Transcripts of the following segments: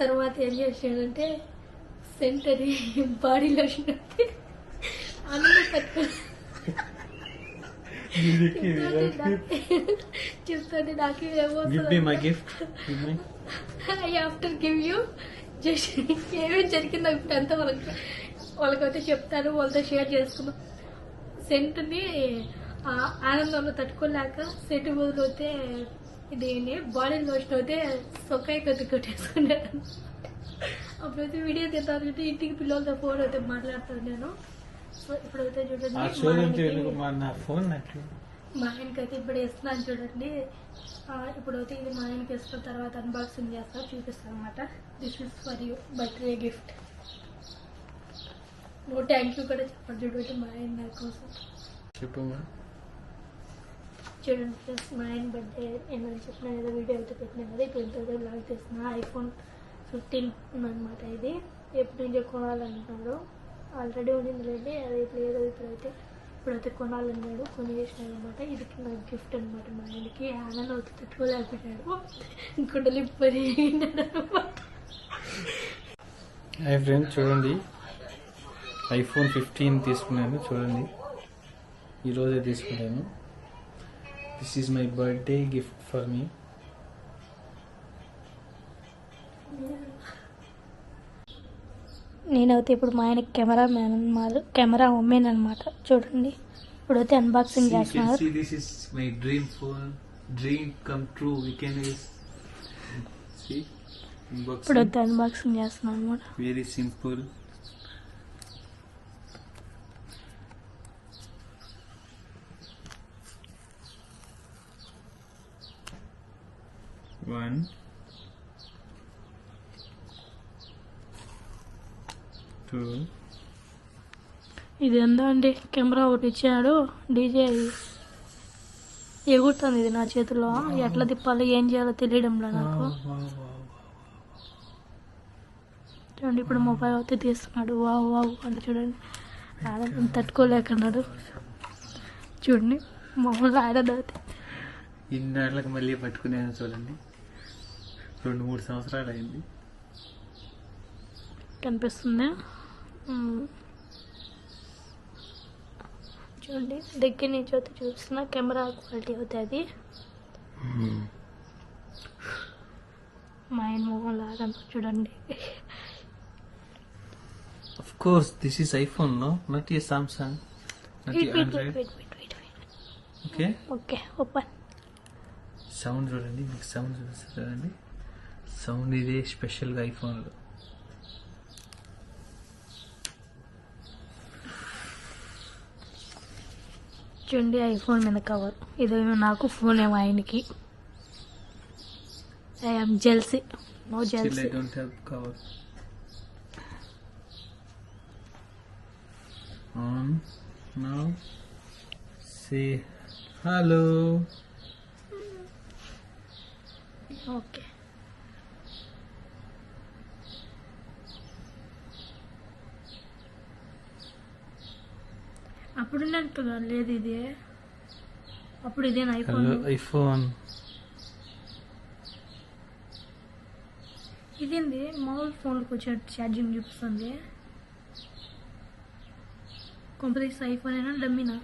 తర్వాత ఏం చేసాడంటే సెంట్ అది బాడీ లోషన్ అయితే అన్నీ చెప్తాంటే నాకు I after give you just ఏమేమి జరిగిందో ఇప్పుడు అంతా వాళ్ళకైతే చెప్తాను, వాళ్ళతో షేర్ చేసుకున్నాం. సెంట్ని ఆనందంలో తట్టుకోలేక సెంట్ బదులు అయితే ఇది బాడీ లోషన్ అయితే సొక్కాయి కొద్ది కొట్టేసుకున్నాను. అప్పుడైతే వీడియో తీద్దామంటే ఇంటికి పిల్లలతో ఫోన్ అయితే మాట్లాడతాను నేను. సో ఇప్పుడైతే చూడండి మా ఆయనకైతే ఇప్పుడు వేస్తున్నాను చూడండి. ఇప్పుడైతే ఇది మా ఆయనకి వేసుకున్న తర్వాత అన్బాక్సింగ్ చేస్తా, చూపిస్తాను అనమాట. This is for you birthday gift. నువ్వు థ్యాంక్ యూ కూడా చెప్పండి చూడండి మా ఆయన నా కోసం. చూడండి ప్లస్ మా ఆయన బర్త్డే ఏమని చెప్పిన ఏదో వీడియో అయితే పెట్టినా కదా, ఇప్పుడు ఇంత లాగ్ చేస్తున్నా. ఐఫోన్ 15 ఉందన్నమాట. ఇది ఎప్పుడు నుంచో కొనాలంటున్నాడు, ఆల్రెడీ ఉండింది లేండి, అది లేదు ఇప్పుడైతే కొనాలన్నాడు, కొనివేసినాడు అనమాట. ఇది నాకు గిఫ్ట్ అనమాట. మా ఆయనకి ఆనందం అవుతుంది తట్టుకోలేకపోయాడు, గుడ్డలు ఇప్పటిన్నాడు అనమాట. హాయ్ ఫ్రెండ్స్, చూడండి ఐఫోన్ 15 తీసుకున్నాను. చూడండి ఈరోజే తీసుకున్నాను. This is my birthday gift for me. నేనైతే ఇప్పుడు మా ఆయనకి కెమెరా ఉమెన్ అనమాట. చూడండి ఇప్పుడైతే అన్బాక్సింగ్ చేస్తున్నారు. This is my dream phone, dream come true. We can see ఇప్పుడైతే అన్బాక్సింగ్ చేస్తున్నాను అనమాట. Very simple. One, two. ఇది ఎంతో అండి, కెమెరా ఒకటి ఇచ్చాడు, డీజే ఎగురుతుంది ఇది నా చేతిలో. ఎట్లా తిప్పాలో ఏం చేయాలో తెలియడంలో నాకు. చూడండి ఇప్పుడు మొబైల్ అయితే తీస్తున్నాడు. వావ్ వావ్ అంటే చూడండి, ఆనందం తట్టుకోలేకన్నాడు. చూడండి మామూలు ఆనందం అయితే ఇన్నాళ్ళకి మళ్ళీ పట్టుకునేది. చూడండి 2-3 సంవత్సరాలు అయింది. కనిపిస్తుందా? చూడండి దగ్గర నుంచి అయితే చూస్తున్నా, కెమెరా క్వాలిటీ అవుతుంది. మా ఆయన మొహం లాగా చూడండి. Of course, this is iPhone, no? Not your Samsung. Not your Android. Wait. Okay? Okay, open. Sound చూడండి, మీకు సౌండ్ చూడండి. సౌండ్ ఇదే స్పెషల్గా ఐఫోన్లో. చూడండి ఐఫోన్ మీద కవర్. ఇదేమో నాకు, ఫోన్ ఏమో ఆయనకి. I am jealousy. No jealousy. I don't have cover. On now. Say hello. Okay అప్పుడు ఉన్నట్టుగా లేదు ఇది. అప్పుడు ఇదే ఐఫోన్. ఇదేంది మామూలు ఫోన్కి వచ్చే ఛార్జింగ్ చూపిస్తుంది. కంపెనీస్ ఐఫోన్ అయినా డమ్మినా?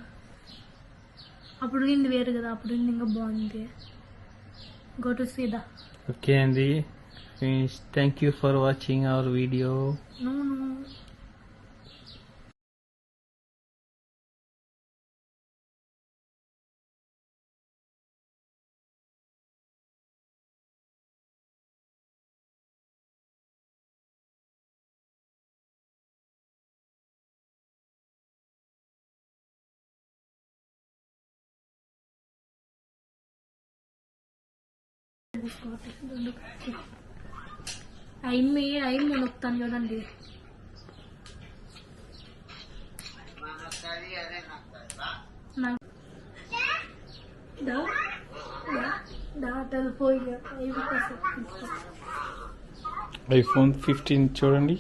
అప్పుడు ఉంది వేరు కదా, అప్పుడు ఇంకా బాగుంది. Go to see the. Okay, Andy. Finished. Thank you for watching our video. No. అయిమ్మ నొక్కుతాను చూడండి. iPhone 15 చూడండి.